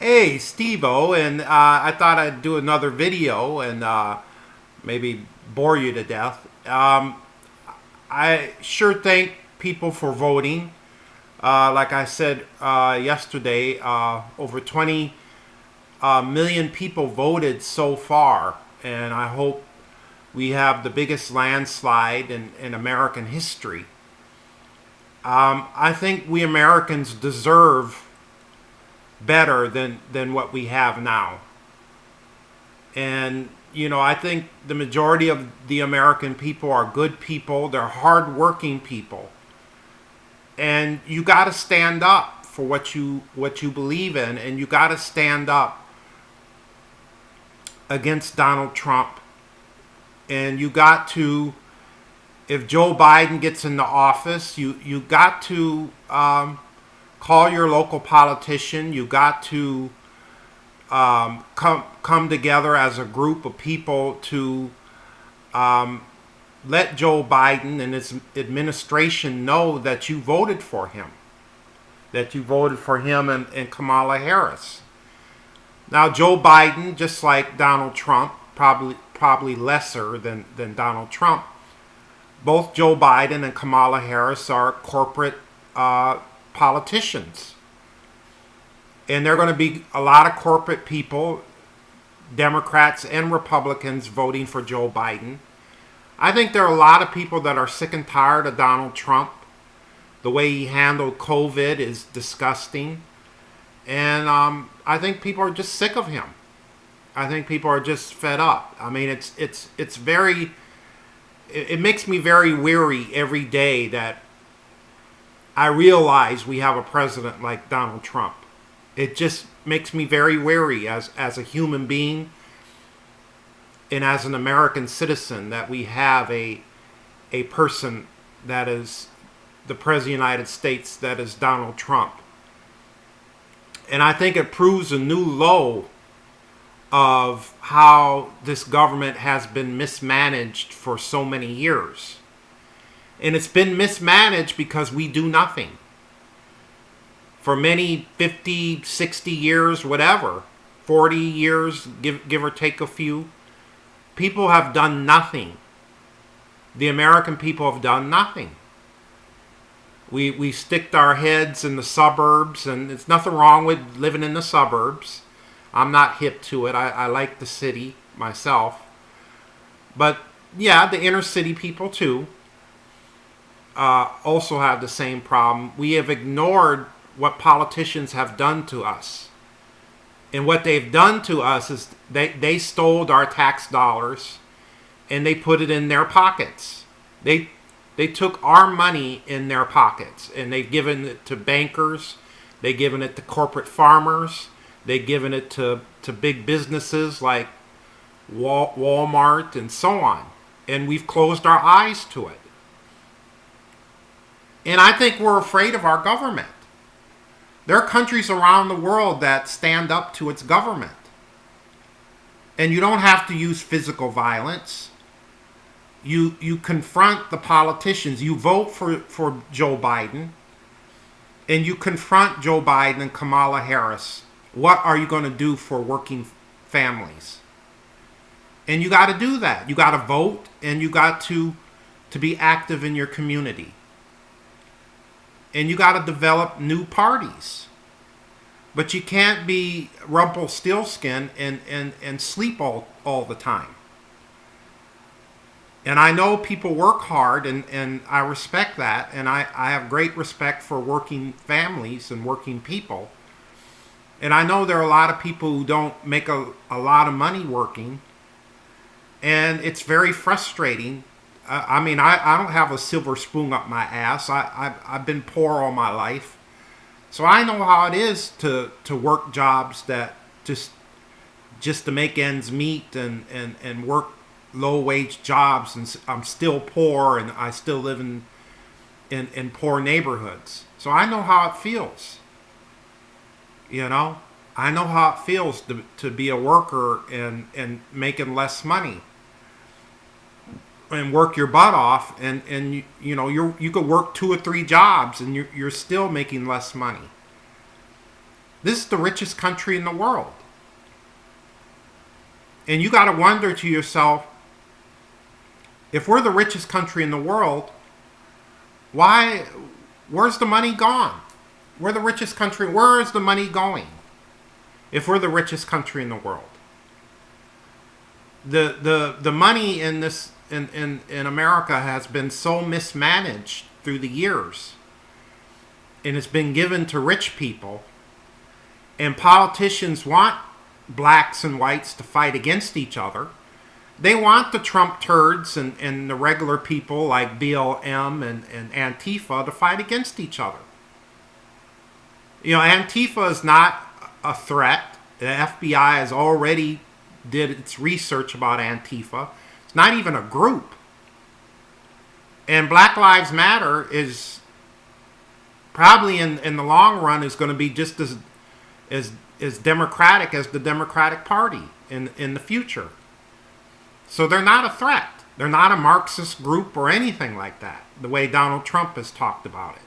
Hey, Stevo, and I thought I'd do another video and maybe bore you to death. I sure thank people for voting. Like I said yesterday, over 20 million people voted so far, and I hope we have the biggest landslide in American history. I think we Americans deserve better than what we have now. And, I think the majority of the American people are good people. They're hardworking people. And you got to stand up for what you believe in, and you got to stand up against Donald Trump. And you got to, if Joe Biden gets into office, you got to call your local politician. You got to come together as a group of people to let Joe Biden and his administration know that you voted for him, and Kamala Harris. Now, Joe Biden, just like Donald Trump, probably lesser than Donald Trump, both Joe Biden and Kamala Harris are corporate politicians. And there are going to be a lot of corporate people, Democrats and Republicans, voting for Joe Biden. I think there are a lot of people that are sick and tired of Donald Trump. The way he handled COVID is disgusting. And I think people are just sick of him. I think people are just fed up. I mean, it's very... It makes me very weary every day that I realize we have a president like Donald Trump. It just makes me very wary as a human being and as an American citizen that we have a person that is the President of the United States, that is Donald Trump. And I think it proves a new low of how this government has been mismanaged for so many years. And it's been mismanaged because we do nothing. For many 50, 60 years, whatever, 40 years, give or take a few, people have done nothing. The American people have done nothing. We sticked our heads in the suburbs, and there's nothing wrong with living in the suburbs. I'm not hip to it. I like the city myself. But yeah, the inner city people too also have the same problem. We have ignored what politicians have done to us. And what they've done to us is they stole our tax dollars and they put it in their pockets. They took our money in their pockets, and they've given it to bankers. They've given it to corporate farmers. They've given it to big businesses like Walmart and so on. And we've closed our eyes to it. And I think we're afraid of our government. There are countries around the world that stand up to its government. And you don't have to use physical violence. You confront the politicians. You vote for Joe Biden. And you confront Joe Biden and Kamala Harris. What are you going to do for working families? And you got to do that. You got to vote, and you got to be active in your community. And you got to develop new parties. But you can't be Rumpelstiltskin and sleep all the time. And I know people work hard, and I respect that. And I have great respect for working families and working people. And I know there are a lot of people who don't make a lot of money working. And it's very frustrating. I don't have a silver spoon up my ass. I've been poor all my life. So I know how it is to work jobs that just to make ends meet and work low wage jobs. And I'm still poor, and I still live in poor neighborhoods. So I know how it feels. I know how it feels to be a worker and making less money. And work your butt off, and you could work 2 or 3 jobs, and you're still making less money. This is the richest country in the world. And you got to wonder to yourself, if we're the richest country in the world, where's the money gone? We're the richest country. Where is the money going if we're the richest country in the world? The money in this in America has been so mismanaged through the years, and it's been given to rich people, and politicians want blacks and whites to fight against each other. They want the Trump turds and the regular people like BLM and Antifa to fight against each other. Antifa is not a threat. The FBI has already did its research about Antifa. It's not even a group. And Black Lives Matter is probably in the long run is going to be just as democratic as the Democratic Party in the future. So they're not a threat. They're not a Marxist group or anything like that, the way Donald Trump has talked about it.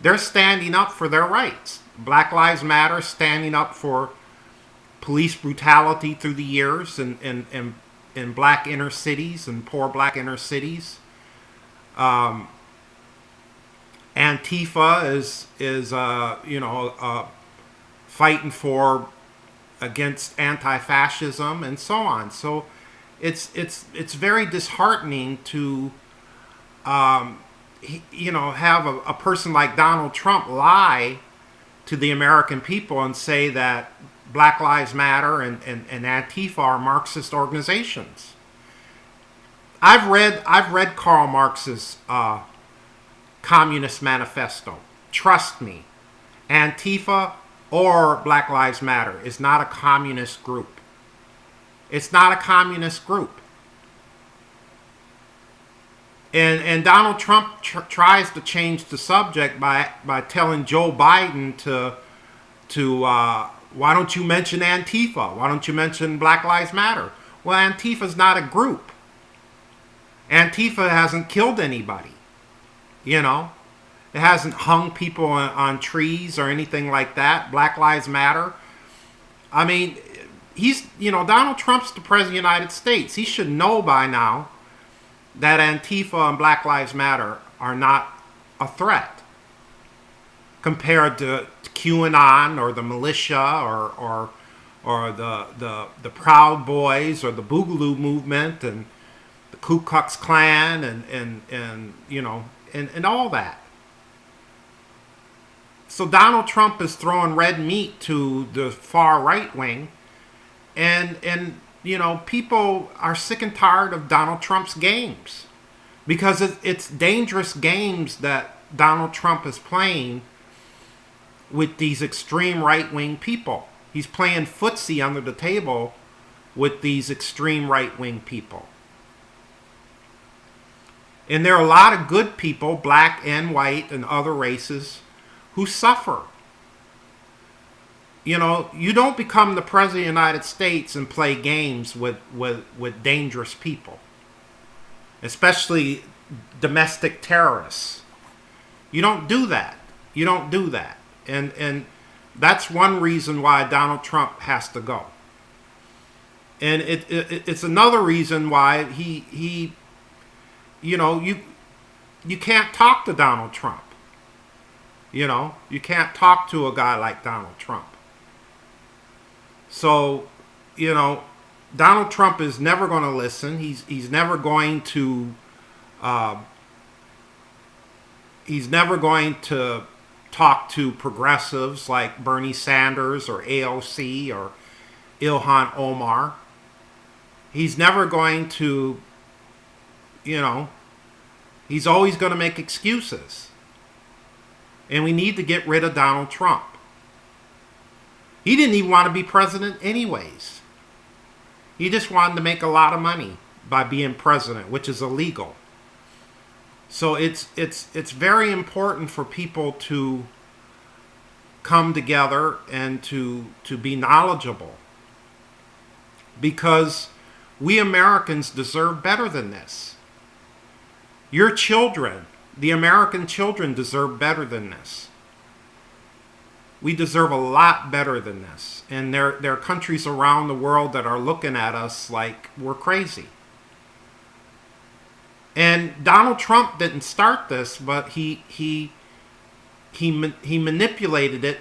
They're standing up for their rights. Black Lives Matter standing up for police brutality through the years in black inner cities and poor black inner cities. Antifa is fighting for against anti-fascism and so on. So it's very disheartening to have a person like Donald Trump lie to the American people and say that Black Lives Matter and Antifa are Marxist organizations. I've read Karl Marx's Communist Manifesto. Trust me, Antifa or Black Lives Matter is not a communist group. It's not a communist group. And Donald Trump tries to change the subject by telling Joe Biden to why don't you mention Antifa? Why don't you mention Black Lives Matter? Well, Antifa's not a group. Antifa hasn't killed anybody. It hasn't hung people on trees or anything like that. Black Lives Matter. I mean, Donald Trump's the president of the United States. He should know by now that Antifa and Black Lives Matter are not a threat compared to QAnon or the militia or the Proud Boys or the Boogaloo movement and the Ku Klux Klan and all that. So Donald Trump is throwing red meat to the far right wing, and people are sick and tired of Donald Trump's games, because it's dangerous games that Donald Trump is playing with these extreme right-wing people. He's playing footsie under the table with these extreme right-wing people. And there are a lot of good people, black and white and other races, who suffer. You don't become the president of the United States and play games with dangerous people, especially domestic terrorists. You don't do that. You don't do that. And that's one reason why Donald Trump has to go. And it's another reason why you can't talk to Donald Trump. You can't talk to a guy like Donald Trump. So, Donald Trump is never going to listen. He's never going to talk to progressives like Bernie Sanders or AOC or Ilhan Omar. He's never going to, he's always going to make excuses. And we need to get rid of Donald Trump. He didn't even want to be president anyways. He just wanted to make a lot of money by being president, which is illegal. So it's very important for people to come together and to be knowledgeable, because we Americans deserve better than this. Your children, the American children, deserve better than this. We deserve a lot better than this. And there are countries around the world that are looking at us like we're crazy. And Donald Trump didn't start this, but he manipulated it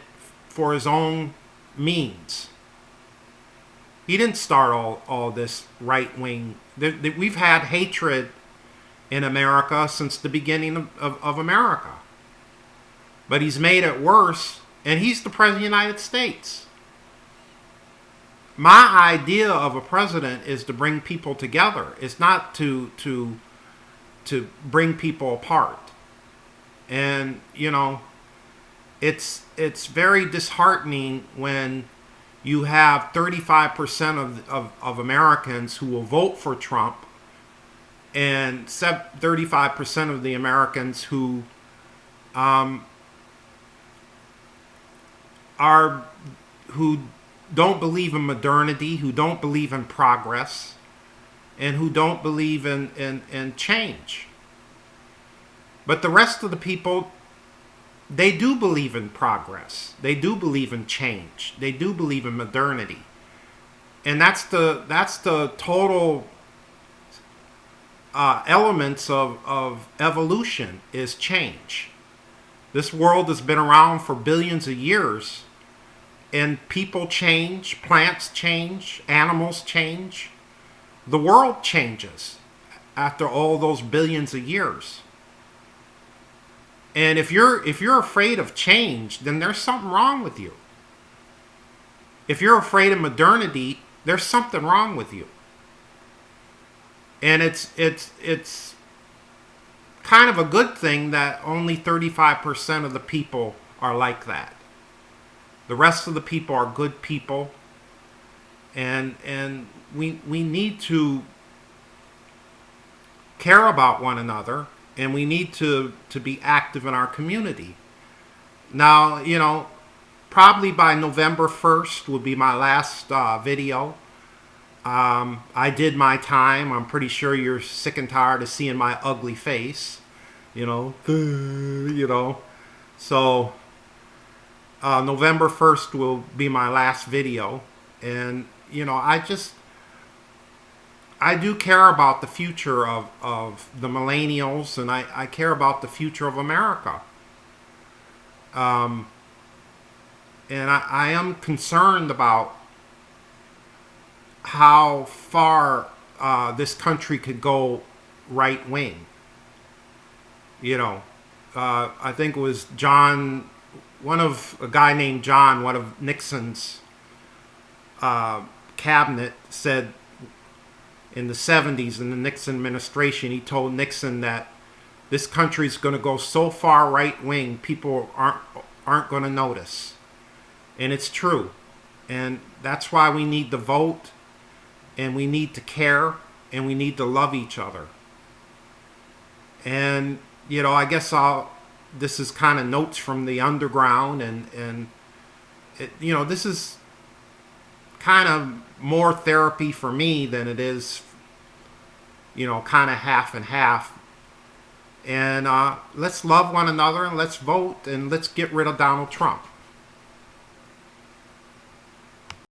for his own means. He didn't start all this right wing. We've had hatred in America since the beginning of America. But he's made it worse, and he's the president of the United States. My idea of a president is to bring people together. It's not to bring people apart. And, you know, it's very disheartening when you have 35% of Americans who will vote for Trump and 35% of the Americans who who don't believe in modernity, who don't believe in progress, and who don't believe in change. But the rest of the people, they do believe in progress. They do believe in change. They do believe in modernity. And that's the total elements of evolution is change. This world has been around for billions of years, and people change, plants change, animals change. The world changes after all those billions of years. And if you're afraid of change, then there's something wrong with you. If you're afraid of modernity, there's something wrong with you. And it's kind of a good thing that only 35% of the people are like that. The rest of the people are good people, and we need to care about one another, and we need to be active in our community. Now, you know, probably by November 1st will be my last video. I did my time. I'm pretty sure you're sick and tired of seeing my ugly face, you know. So November 1st will be my last video. And, you know, I do care about the future of the millennials, and I care about the future of America. And I am concerned about how far this country could go right wing. You know, I think it was John, a guy named John, one of Nixon's cabinet, said in the 70s, in the Nixon administration, he told Nixon that this country is going to go so far right wing, people aren't going to notice. And it's true. And that's why we need to vote, and we need to care, and we need to love each other. And, you know, I guess this is kind of notes from the underground, and it, you know, this is kind of more therapy for me than it is, you know, kind of half and half. And let's love one another, and let's vote, and let's get rid of Donald Trump.